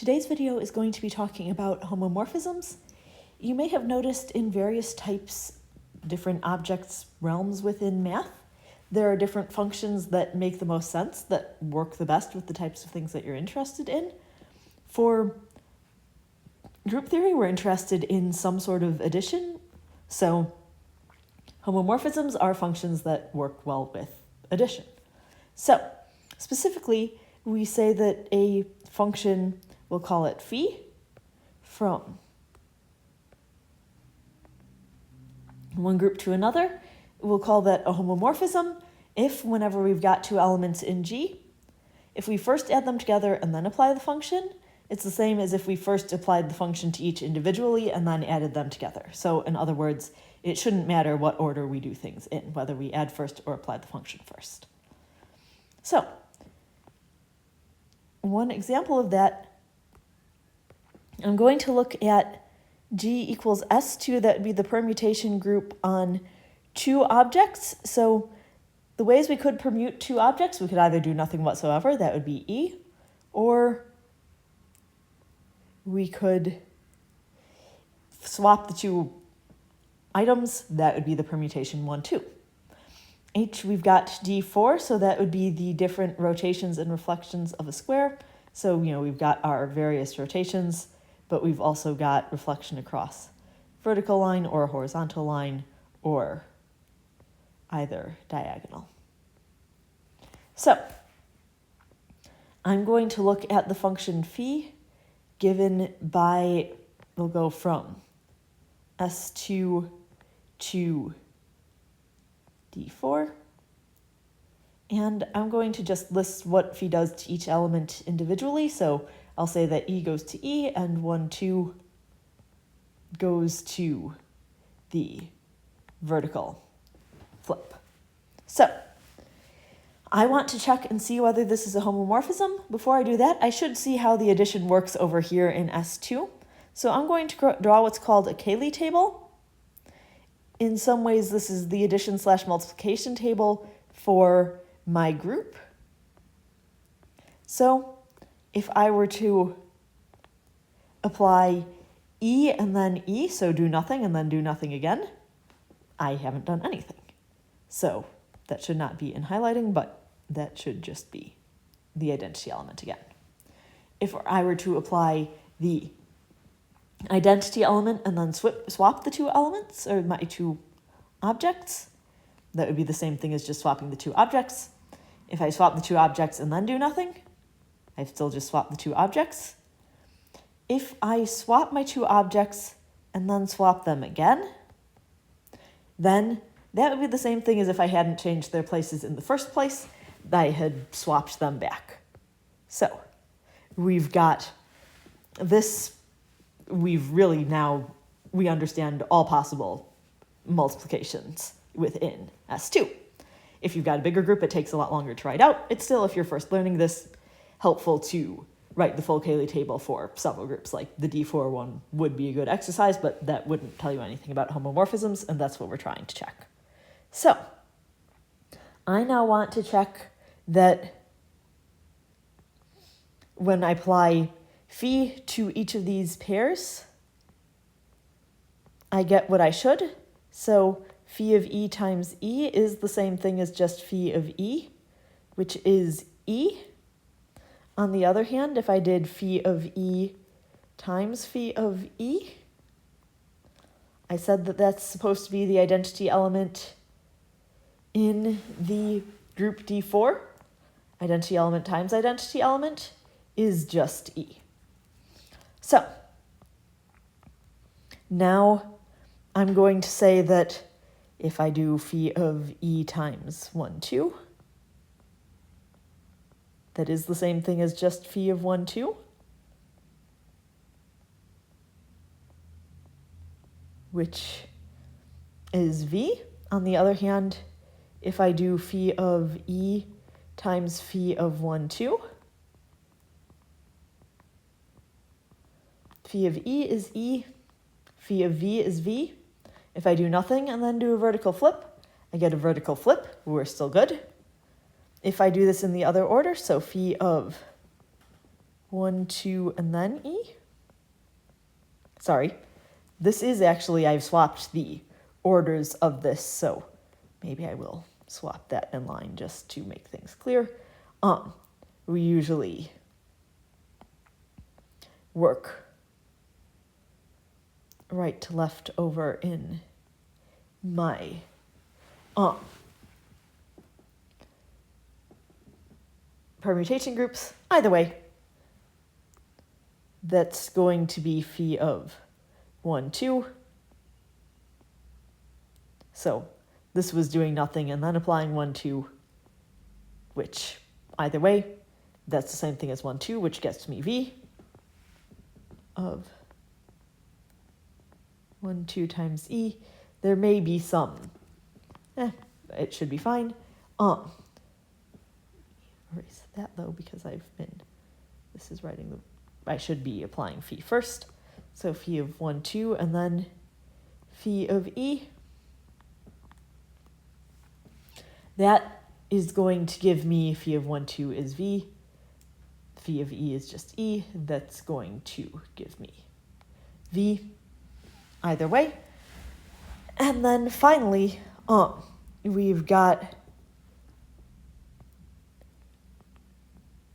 Today's video is going to be talking about homomorphisms. You may have noticed in various types, different objects, realms within math, there are different functions that make the most sense, that work the best with the types of things that you're interested in. For group theory, we're interested in some sort of addition. So homomorphisms are functions that work well with addition. So specifically, we say that a function, we'll call it phi, from one group to another, we'll call that a homomorphism if, whenever we've got two elements in G, if we first add them together and then apply the function, it's the same as if we first applied the function to each individually and then added them together. So in other words, it shouldn't matter what order we do things in, whether we add first or apply the function first. So one example of that, I'm going to look at G equals S2, that would be the permutation group on two objects. So the ways we could permute two objects, we could either do nothing whatsoever, that would be E, or we could swap the two items, that would be the permutation 1, 2. H, we've got D4, so that would be the different rotations and reflections of a square. So, we've got our various rotations, but we've also got reflection across vertical line or horizontal line or either diagonal. So I'm going to look at the function phi given by, we'll go from S2 to D4, and I'm going to just list what phi does to each element individually. So I'll say that E goes to E and 1, 2 goes to the vertical flip. So I want to check and see whether this is a homomorphism. Before I do that, I should see how the addition works over here in S2. So I'm going to draw what's called a Cayley table. In some ways, this is the addition/multiplication table for my group. So if I were to apply E and then E, so do nothing and then do nothing again, I haven't done anything. So that should not be in highlighting, but that should just be the identity element again. If I were to apply the identity element and then swap the two elements, or my two objects, that would be the same thing as just swapping the two objects. If I swap the two objects and then do nothing, I've still just swapped the two objects. If I swap my two objects and then swap them again, then that would be the same thing as if I hadn't changed their places in the first place. I had swapped them back. So we've got this. We understand all possible multiplications within S2. If you've got a bigger group, it takes a lot longer to write out. It's still, if you're first learning this, helpful to write the full Cayley table for several groups. Like the D4 one would be a good exercise, but that wouldn't tell you anything about homomorphisms, and that's what we're trying to check. So I now want to check that when I apply phi to each of these pairs, I get what I should. So phi of E times E is the same thing as just phi of E, which is E. On the other hand, if I did phi of E times phi of E, I said that that's supposed to be the identity element in the group D4. Identity element times identity element is just E. So now I'm going to say that if I do phi of E times 1, 2, that is the same thing as just phi of 1, 2, which is V. On the other hand, if I do phi of E times phi of 1, 2, phi of E is E, phi of V is V. If I do nothing and then do a vertical flip, I get a vertical flip. We're still good. If I do this in the other order, so phi of 1, 2, and then E. Sorry, this is actually, I've swapped the orders of this, so maybe I will swap that in line just to make things clear. We usually work right to left over in my permutation groups. Either way, that's going to be phi of 1, 2. So this was doing nothing and then applying 1, 2, which either way, that's the same thing as 1, 2, which gets me V of 1, 2 times E. There may be some, it should be fine. Erase that though, because this is writing I should be applying phi first. So phi of 1, 2, and then phi of E. That is going to give me phi of 1, 2 is V. Phi of E is just E. That's going to give me V either way. And then finally, we've got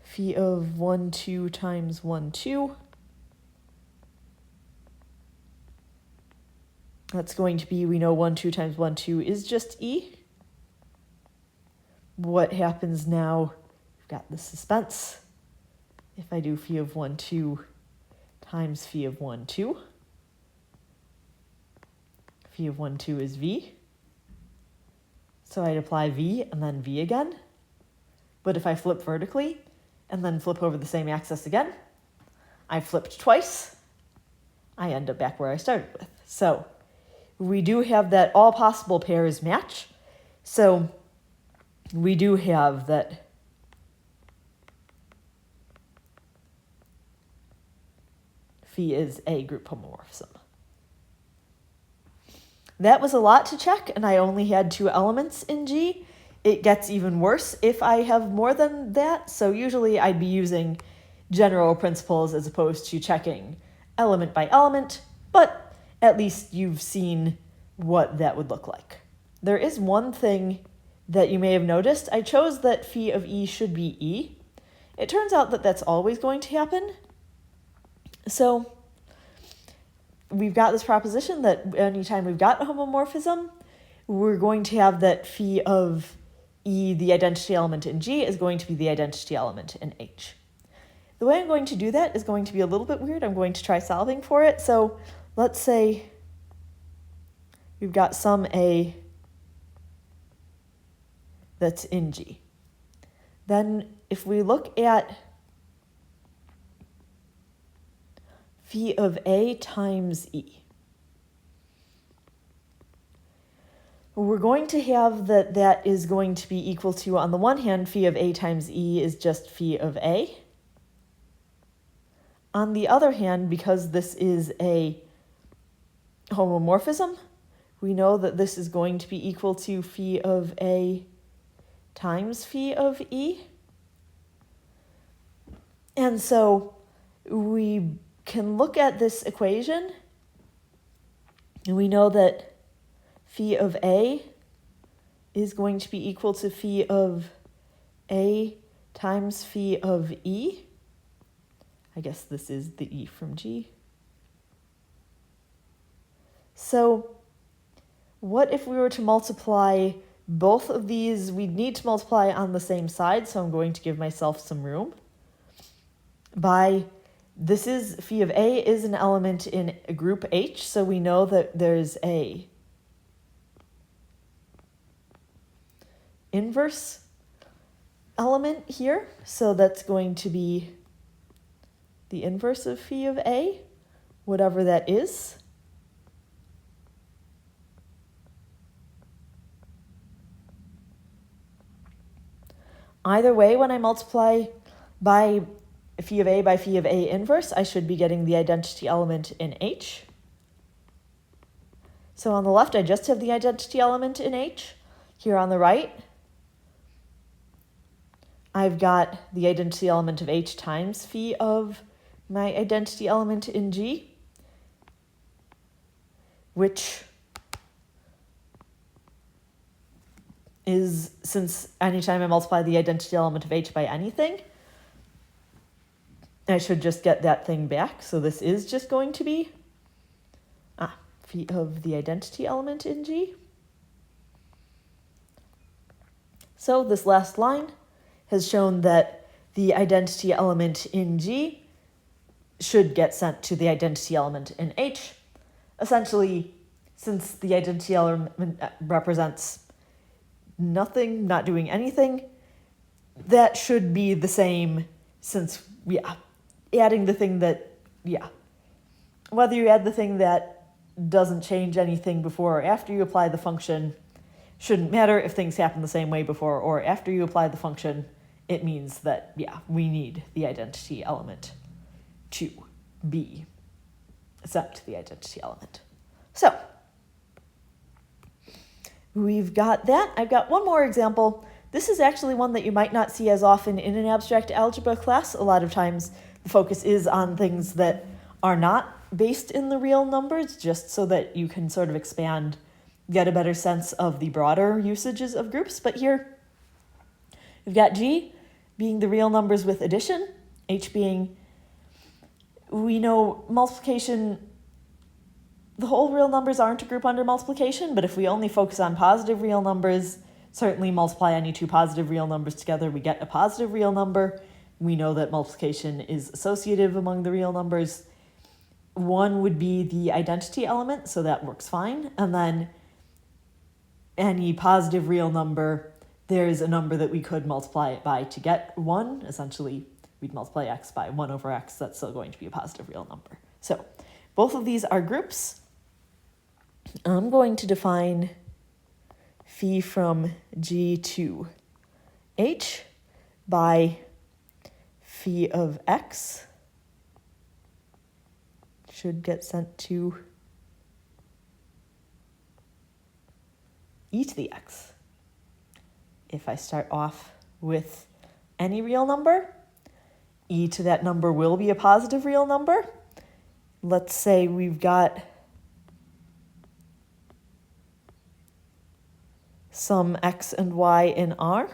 phi of 1, 2 times 1, 2. That's going to be, we know 1, 2 times 1, 2 is just E. What happens now, we've got the suspense. If I do phi of 1, 2 times phi of 1, 2, phi of 1, 2 is V. So I'd apply V and then V again. But if I flip vertically and then flip over the same axis again, I flipped twice, I end up back where I started with. So we do have that all possible pairs match. So we do have that phi is a group homomorphism. That was a lot to check, and I only had 2 elements in G. It gets even worse if I have more than that, so usually I'd be using general principles as opposed to checking element by element, but at least you've seen what that would look like. There is one thing that you may have noticed. I chose that phi of E should be E. It turns out that that's always going to happen. So we've got this proposition that anytime we've got a homomorphism, we're going to have that phi of E, the identity element in G, is going to be the identity element in H. The way I'm going to do that is going to be a little bit weird. I'm going to try solving for it. So let's say we've got some A that's in G. Then if we look at phi of A times E, we're going to have that is going to be equal to, on the one hand, phi of A times E is just phi of A. On the other hand, because this is a homomorphism, we know that this is going to be equal to phi of A times phi of E. And so we can look at this equation, and we know that phi of A is going to be equal to phi of A times phi of E. I guess this is the E from G. So what if we were to multiply both of these? We'd need to multiply on the same side, so I'm going to give myself some room. This is phi of A is an element in group H, so we know that there's a inverse element here, so that's going to be the inverse of phi of A, whatever that is. Either way, when I multiply by phi of A by phi of A inverse, I should be getting the identity element in H. So on the left, I just have the identity element in H. Here on the right, I've got the identity element of H times phi of my identity element in G, which is, since anytime I multiply the identity element of H by anything, I should just get that thing back. So this is just going to be phi of the identity element in G. So this last line has shown that the identity element in G should get sent to the identity element in H. Essentially, since the identity element represents nothing, not doing anything, that should be the same, since, adding the thing that, whether you add the thing that doesn't change anything before or after you apply the function, shouldn't matter if things happen the same way before or after you apply the function. It means that, we need the identity element to be sent to the identity element. So we've got that. I've got one more example. This is actually one that you might not see as often in an abstract algebra class. A lot of times the focus is on things that are not based in the real numbers, just so that you can sort of expand, get a better sense of the broader usages of groups. But here we've got G being the real numbers with addition, H being, we know multiplication, the whole real numbers aren't a group under multiplication, but if we only focus on positive real numbers, certainly multiply any two positive real numbers together, we get a positive real number. We know that multiplication is associative among the real numbers. One would be the identity element, so that works fine. And then any positive real number, there's a number that we could multiply it by to get 1. Essentially, we'd multiply x by 1 over x. That's still going to be a positive real number. So both of these are groups. I'm going to define phi from G to H by phi of x should get sent to e to the x. If I start off with any real number, e to that number will be a positive real number. Let's say we've got some x and y in R.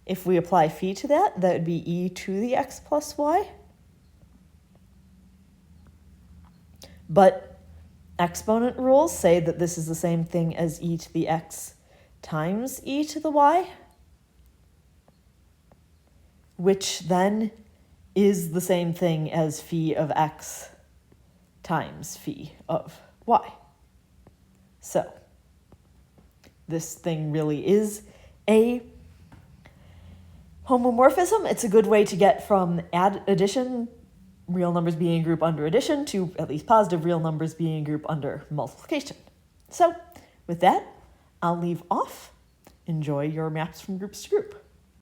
If we apply phi to that, that would be e to the x plus y. But exponent rules say that this is the same thing as e to the x times e to the y, which then is the same thing as phi of x times phi of y. So this thing really is a homomorphism. It's a good way to get from addition, real numbers being a group under addition, to at least positive real numbers being a group under multiplication. So with that, I'll leave off. Enjoy your maps from groups to group.